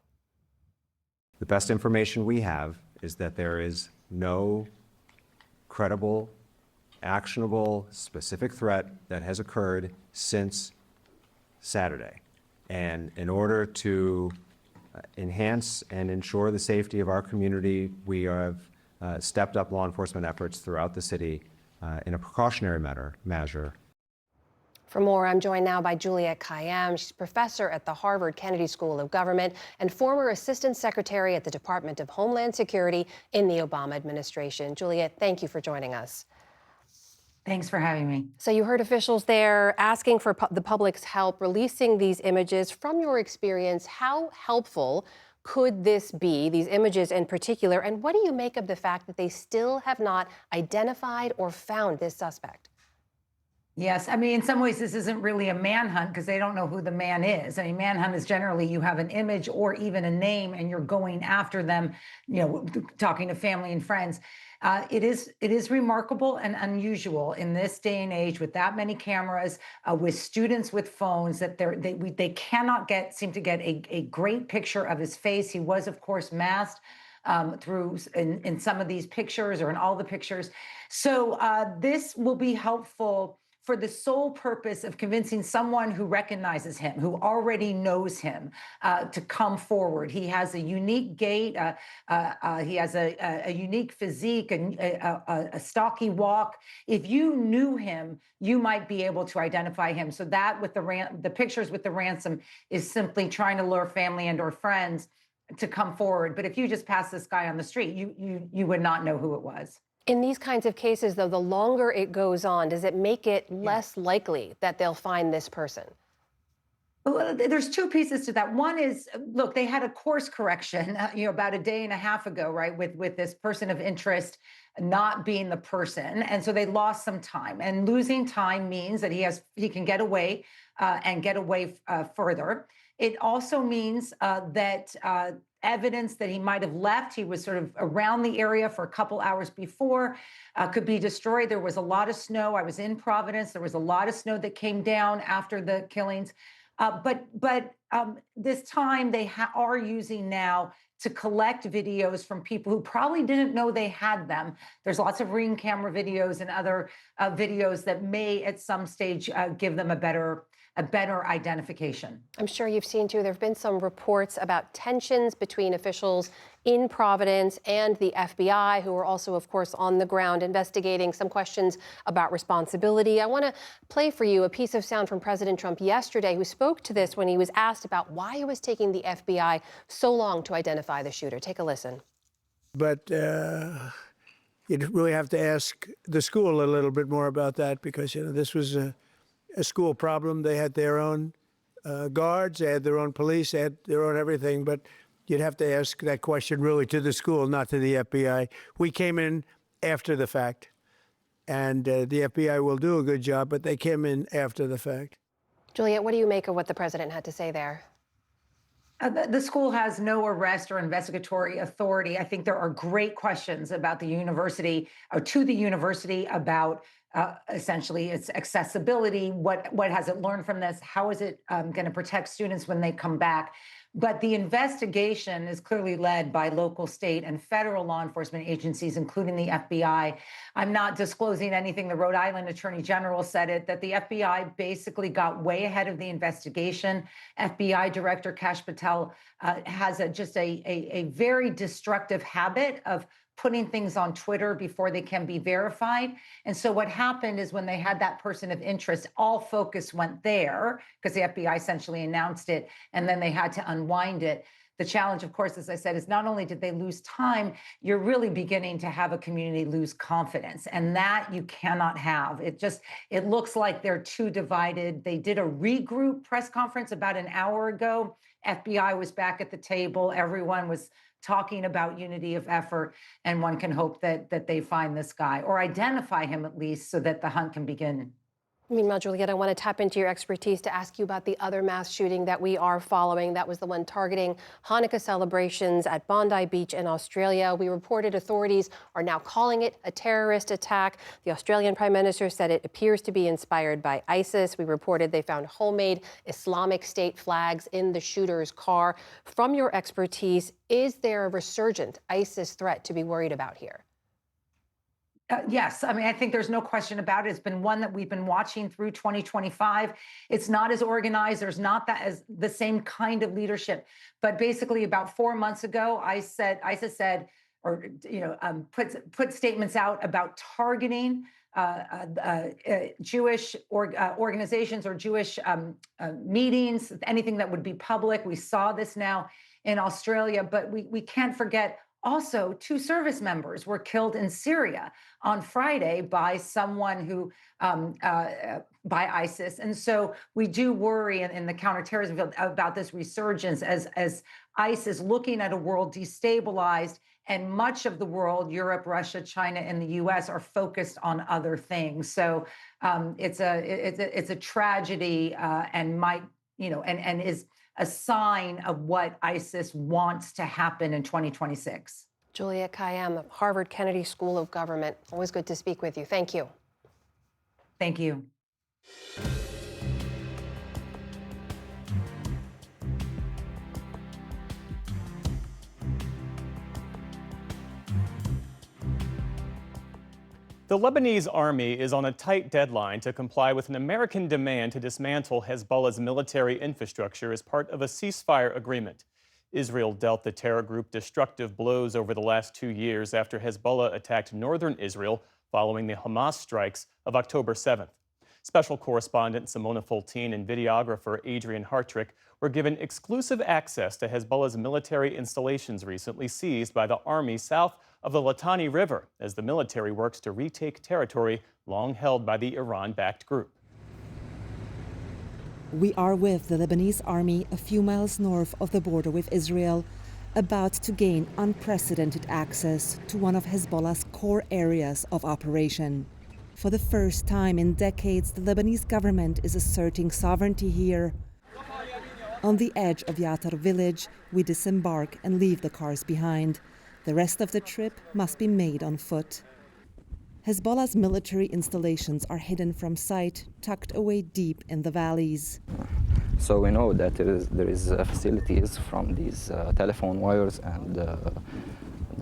Speaker 10: The best information we have is that there is no credible, actionable, specific threat that has occurred since Saturday. And in order to enhance and ensure the safety of our community, we have stepped up law enforcement efforts throughout the city in a precautionary measure.
Speaker 2: For more, I'm joined now by Juliette Kayyem. She's professor at the Harvard Kennedy School of Government and former assistant secretary at the Department of Homeland Security in the Obama administration. Juliette, thank you for joining us.
Speaker 6: Thanks for having me.
Speaker 2: So you heard officials there asking for the public's help releasing these images. From your experience, how helpful could this be, these images in particular, and what do you make of the fact that they still have not identified or found this suspect?
Speaker 6: Yes, I mean, in some ways, this isn't really a manhunt because they don't know who the man is. I mean, manhunt is generally you have an image or even a name and you're going after them, you know, talking to family and friends. It is remarkable and unusual in this day and age with that many cameras, with students with phones, that they cannot seem to get a great picture of his face. He was, of course, masked in some of these pictures or in all the pictures. So this will be helpful for the sole purpose of convincing someone who recognizes him, who already knows him, to come forward. He has a unique gait, he has a unique physique, a stocky walk. If you knew him, you might be able to identify him. So that with the pictures with the ransom is simply trying to lure family and or friends to come forward. But if you just pass this guy on the street, you would not know who it was.
Speaker 2: In these kinds of cases, though, the longer it goes on, does it make it less likely that they'll find this person?
Speaker 6: Well, there's two pieces to that. One is, look, they had a course correction, about a day and a half ago, right, with this person of interest not being the person, and so they lost some time. And losing time means that he can get away and get away further. It also means that evidence that he might have left, he was sort of around the area for a couple hours before, could be destroyed. There was a lot of snow. I was in Providence. There was a lot of snow that came down after the killings. But this time they are using now to collect videos from people who probably didn't know they had them. There's lots of Ring camera videos and other videos that may at some stage give them a better identification.
Speaker 2: I'm sure you've seen, too, there have been some reports about tensions between officials in Providence and the FBI, who are also, of course, on the ground investigating, some questions about responsibility. I want to play for you a piece of sound from President Trump yesterday, who spoke to this when he was asked about why it was taking the FBI so long to identify the shooter. Take a listen.
Speaker 7: But you'd really have to ask the school a little bit more about that, because, this was a school problem. They had their own guards, they had their own police, they had their own everything. But you'd have to ask that question really to the school, not to the FBI. We came in after the fact, and the FBI will do a good job, but they came in after the fact.
Speaker 2: Juliette, what do you make of what the president had to say there?
Speaker 6: The school has no arrest or investigatory authority. I think there are great questions about the university, or to the university, about essentially its accessibility. What has it learned from this? How is it going to protect students when they come back? But the investigation is clearly led by local, state, and federal law enforcement agencies, including the FBI. I'm not disclosing anything. The Rhode Island Attorney General said it, that the FBI basically got way ahead of the investigation. FBI Director Kash Patel has just a very destructive habit of putting things on Twitter before they can be verified. And so what happened is when they had that person of interest, all focus went there because the FBI essentially announced it, and then they had to unwind it. The challenge, of course, as I said, is not only did they lose time, you're really beginning to have a community lose confidence, and that you cannot have. It looks like they're too divided. They did a regroup press conference about an hour ago. FBI was back at the table. Everyone was talking about unity of effort, and one can hope that they find this guy, or identify him at least, so that the hunt can begin.
Speaker 2: Meanwhile, Juliette, I want to tap into your expertise to ask you about the other mass shooting that we are following. That was the one targeting Hanukkah celebrations at Bondi Beach in Australia. We reported authorities are now calling it a terrorist attack. The Australian Prime Minister said it appears to be inspired by ISIS. We reported they found homemade Islamic State flags in the shooter's car. From your expertise, is there a resurgent ISIS threat to be worried about here?
Speaker 6: Yes, I mean, I think there's no question about it. It's been one that we've been watching through 2025. It's not as organized. There's not as the same kind of leadership. But basically, about 4 months ago, ISIS said, or put statements out about targeting Jewish organizations or Jewish meetings, anything that would be public. We saw this now in Australia, but we can't forget also 2 service members were killed in Syria on Friday by someone who, by ISIS. And so we do worry in the counterterrorism field about this resurgence as ISIS is looking at a world destabilized, and much of the world, Europe, Russia, China, and the U.S. are focused on other things. So it's a tragedy and might, and is a sign of what ISIS wants to happen in 2026.
Speaker 2: Julia Kayyem of Harvard Kennedy School of Government. Always good to speak with you. Thank you.
Speaker 6: Thank you.
Speaker 1: The Lebanese army is on a tight deadline to comply with an American demand to dismantle Hezbollah's military infrastructure as part of a ceasefire agreement. Israel dealt the terror group destructive blows over the last 2 years after Hezbollah attacked northern Israel following the Hamas strikes of October 7th. Special correspondent Simona Foltine and videographer Adrian Hartrick were given exclusive access to Hezbollah's military installations recently seized by the army south of the Litani River as the military works to retake territory long held by the Iran-backed group.
Speaker 4: We are with the Lebanese army a few miles north of the border with Israel, about to gain unprecedented access to one of Hezbollah's core areas of operation. For the first time in decades, the Lebanese government is asserting sovereignty here. On the edge of Yatar village, we disembark and leave the cars behind. The rest of the trip must be made on foot. Hezbollah's military installations are hidden from sight, tucked away deep in the valleys.
Speaker 8: So we know that there is facilities from these telephone wires and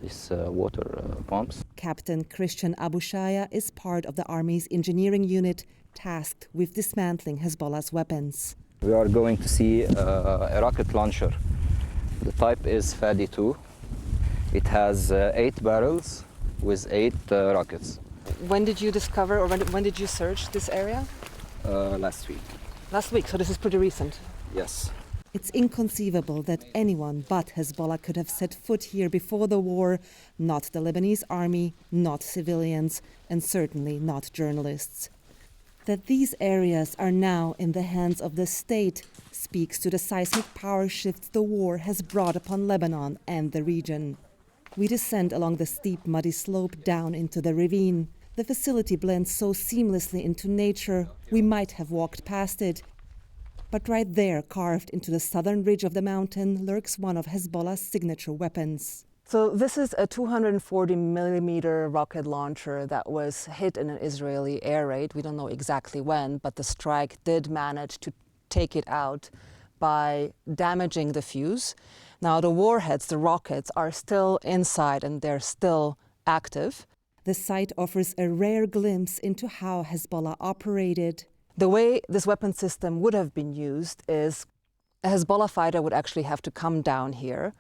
Speaker 8: these water pumps.
Speaker 4: Captain Christian Abushaya is part of the Army's engineering unit tasked with dismantling Hezbollah's weapons.
Speaker 8: We are going to see a rocket launcher. The type is Fadi 2. It has 8 barrels with 8 rockets.
Speaker 4: When did you discover, or when did you search this area?
Speaker 8: Last week.
Speaker 4: Last week, so this is pretty recent.
Speaker 8: Yes.
Speaker 4: It's inconceivable that anyone but Hezbollah could have set foot here before the war, not the Lebanese army, not civilians, and certainly not journalists. That these areas are now in the hands of the state speaks to the seismic power shift the war has brought upon Lebanon and the region. We descend along the steep, muddy slope down into the ravine. The facility blends so seamlessly into nature, we might have walked past it. But right there, carved into the southern ridge of the mountain, lurks one of Hezbollah's signature weapons. So this is a 240 millimeter rocket launcher that was hit in an Israeli air raid. We don't know exactly when, but the strike did manage to take it out by damaging the fuse. Now the warheads, the rockets, are still inside and they're still active. The site offers a rare glimpse into how Hezbollah operated. The way this weapon system would have been used is a Hezbollah fighter would actually have to come down here.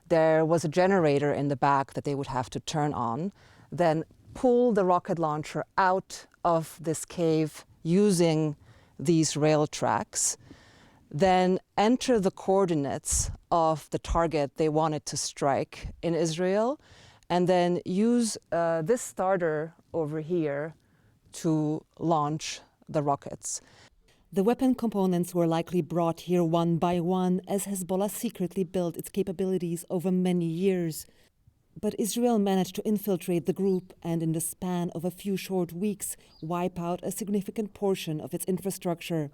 Speaker 4: There was a generator in the back that they would have to turn on, then pull the rocket launcher out of this cave using these rail tracks, then enter the coordinates of the target they wanted to strike in Israel, and then use this starter over here to launch the rockets. The weapon components were likely brought here one by one as Hezbollah secretly built its capabilities over many years. But Israel managed to infiltrate the group and in the span of a few short weeks wipe out a significant portion of its infrastructure.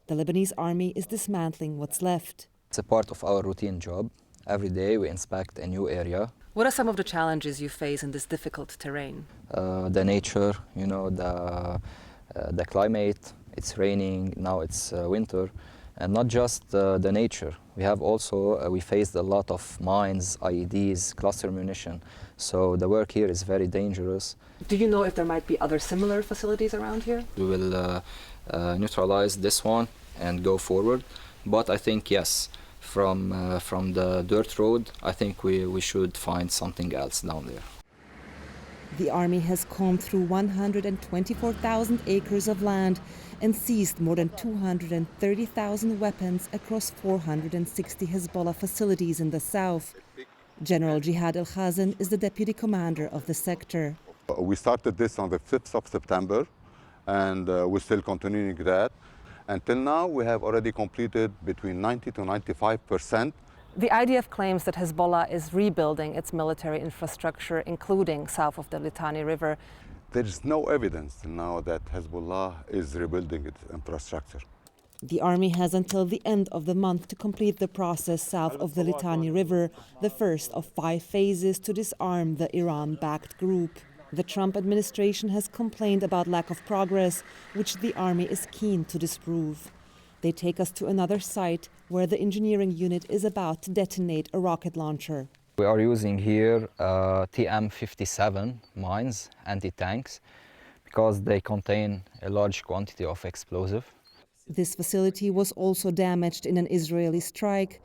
Speaker 4: The Lebanese army is dismantling what's left.
Speaker 8: It's a part of our routine job. Every day we inspect a new area.
Speaker 4: What are some of the challenges you face in this difficult terrain?
Speaker 8: The nature, the climate. It's raining, now it's winter, and not just the nature. We have also, we faced a lot of mines, IEDs, cluster munition. So the work here is very dangerous.
Speaker 4: Do you know if there might be other similar facilities around here?
Speaker 8: We will neutralize this one and go forward. But I think, yes, from the dirt road, I think we should find something else down there.
Speaker 4: The army has combed through 124,000 acres of land and seized more than 230,000 weapons across 460 Hezbollah facilities in the south. General Jihad al-Khazin is the deputy commander of the sector.
Speaker 9: We started this on the 5th of September, and we're still continuing that. Until now, we have already completed between 90 to 95%.
Speaker 11: The IDF claims that Hezbollah is rebuilding its military infrastructure, including south of the Litani River.
Speaker 9: There is no evidence now that Hezbollah is rebuilding its infrastructure.
Speaker 4: The army has until the end of the month to complete the process south of the Litani River, the first of 5 phases to disarm the Iran-backed group. The Trump administration has complained about lack of progress, which the army is keen to disprove. They take us to another site where the engineering unit is about to detonate a rocket launcher.
Speaker 8: We are using here TM57 mines, anti-tanks, because they contain a large quantity of explosive.
Speaker 4: This facility was also damaged in an Israeli strike.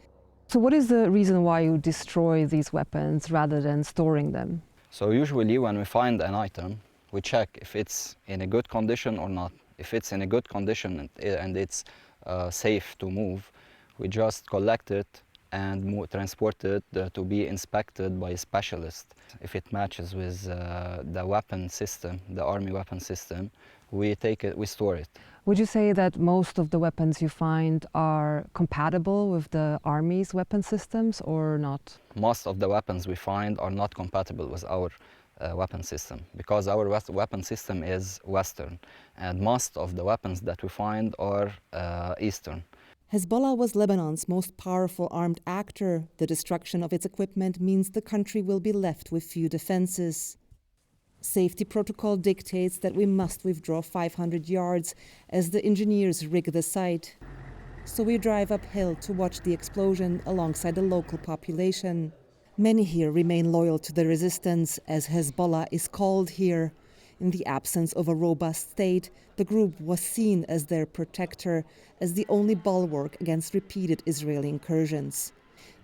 Speaker 11: So what is the reason why you destroy these weapons rather than storing them?
Speaker 8: So usually when we find an item, we check if it's in a good condition or not. If it's in a good condition and it's safe to move, we just collect it and transport it to be inspected by a specialist. If it matches with the weapon system, the army weapon system, we take it, we store it.
Speaker 11: Would you say that most of the weapons you find are compatible with the army's weapon systems or not?
Speaker 8: Most of the weapons we find are not compatible with our weapon system, because our weapon system is Western, and most of the weapons that we find are Eastern.
Speaker 4: Hezbollah was Lebanon's most powerful armed actor. The destruction of its equipment means the country will be left with few defenses. Safety protocol dictates that we must withdraw 500 yards as the engineers rig the site. So we drive uphill to watch the explosion alongside the local population. Many here remain loyal to the resistance, as Hezbollah is called here. In the absence of a robust state, the group was seen as their protector, as the only bulwark against repeated Israeli incursions.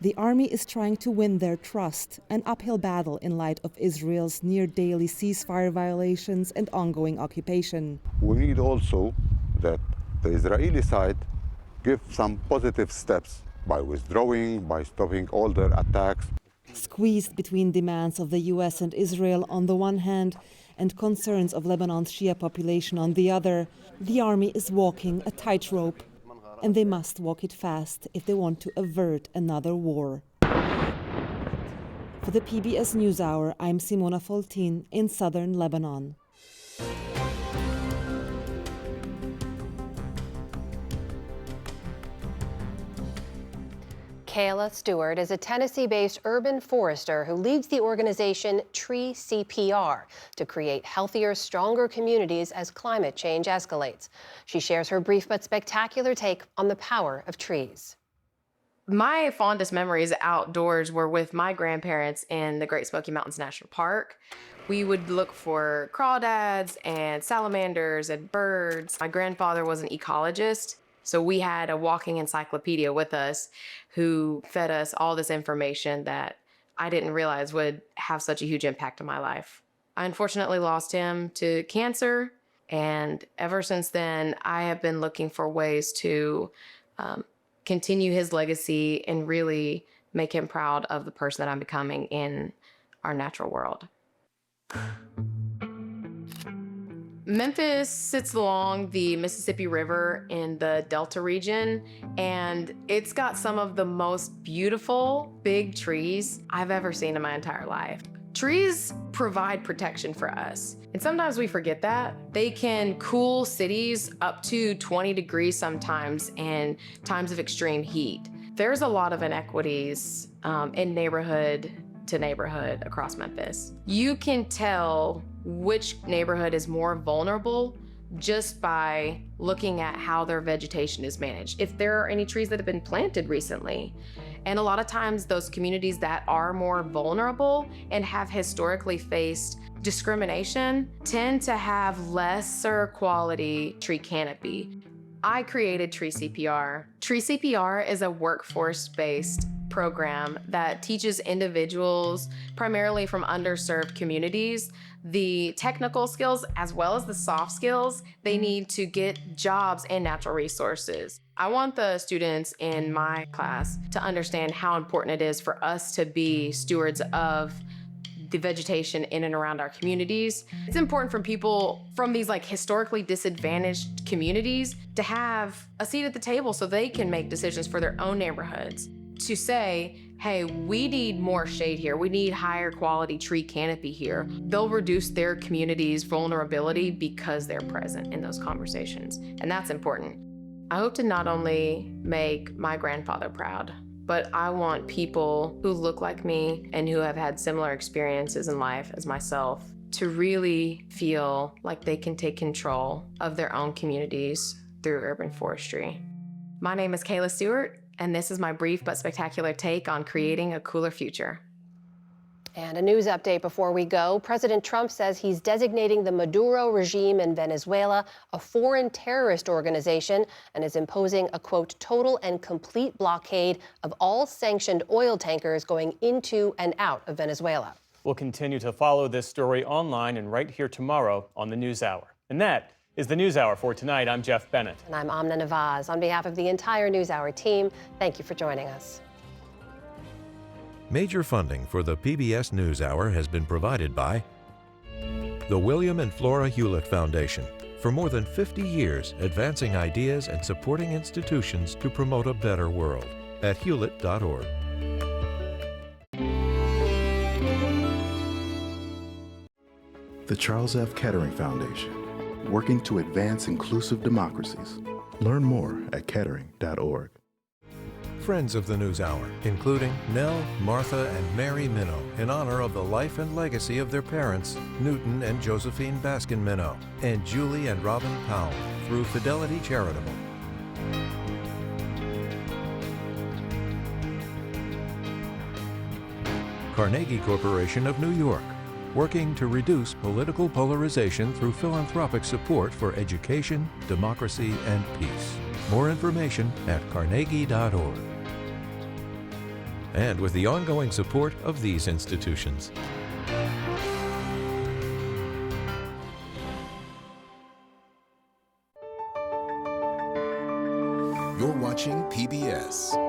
Speaker 4: The army is trying to win their trust, an uphill battle in light of Israel's near-daily ceasefire violations and ongoing occupation.
Speaker 9: We need also that the Israeli side give some positive steps by withdrawing, by stopping all their attacks.
Speaker 4: Squeezed between demands of the US and Israel on the one hand and concerns of Lebanon's Shia population on the other, the army is walking a tightrope. And they must walk it fast if they want to avert another war. For the PBS NewsHour, I'm Simona Foltin in southern Lebanon.
Speaker 2: Kayla Stewart is a Tennessee-based urban forester who leads the organization Tree CPR to create healthier, stronger communities as climate change escalates. She shares her brief but spectacular take on the power of trees.
Speaker 13: My fondest memories outdoors were with my grandparents in the Great Smoky Mountains National Park. We would look for crawdads and salamanders and birds. My grandfather was an ecologist, so we had a walking encyclopedia with us who fed us all this information that I didn't realize would have such a huge impact on my life. I unfortunately lost him to cancer, and ever since then, I have been looking for ways to continue his legacy and really make him proud of the person that I'm becoming in our natural world. Memphis sits along the Mississippi River in the Delta region, and it's got some of the most beautiful big trees I've ever seen in my entire life. Trees provide protection for us, and sometimes we forget that. They can cool cities up to 20 degrees sometimes in times of extreme heat. There's a lot of inequities in neighborhood to neighborhood across Memphis. You can tell which neighborhood is more vulnerable just by looking at how their vegetation is managed. If there are any trees that have been planted recently. And a lot of times those communities that are more vulnerable and have historically faced discrimination tend to have lesser quality tree canopy. I created Tree CPR. Tree CPR is a workforce-based program that teaches individuals, primarily from underserved communities, the technical skills as well as the soft skills they need to get jobs in natural resources. I want the students in my class to understand how important it is for us to be stewards of the vegetation in and around our communities. It's important for people from these like historically disadvantaged communities to have a seat at the table so they can make decisions for their own neighborhoods. To say, hey, we need more shade here. We need higher quality tree canopy here. They'll reduce their community's vulnerability because they're present in those conversations. And that's important. I hope to not only make my grandfather proud, but I want people who look like me and who have had similar experiences in life as myself to really feel like they can take control of their own communities through urban forestry. My name is Kayla Stewart, and this is my brief but spectacular take on creating a cooler future.
Speaker 2: And a news update before we go. President Trump says he's designating the Maduro regime in Venezuela a foreign terrorist organization and is imposing a, quote, total and complete blockade of all sanctioned oil tankers going into and out of Venezuela.
Speaker 1: We'll continue to follow this story online and right here tomorrow on the NewsHour. And that is the NewsHour for tonight. I'm Jeff Bennett.
Speaker 2: And I'm Amna Nawaz. On behalf of the entire NewsHour team, thank you for joining us.
Speaker 12: Major funding for the PBS NewsHour has been provided by the William and Flora Hewlett Foundation. For more than 50 years, advancing ideas and supporting institutions to promote a better world at hewlett.org.
Speaker 14: The Charles F. Kettering Foundation, working to advance inclusive democracies. Learn more at kettering.org.
Speaker 12: Friends of the NewsHour, including Nell, Martha, and Mary Minow, in honor of the life and legacy of their parents, Newton and Josephine Baskin Minow, and Julie and Robin Powell, through Fidelity Charitable. Carnegie Corporation of New York, working to reduce political polarization through philanthropic support for education, democracy, and peace. More information at carnegie.org. And with the ongoing support of these institutions.
Speaker 16: You're watching PBS.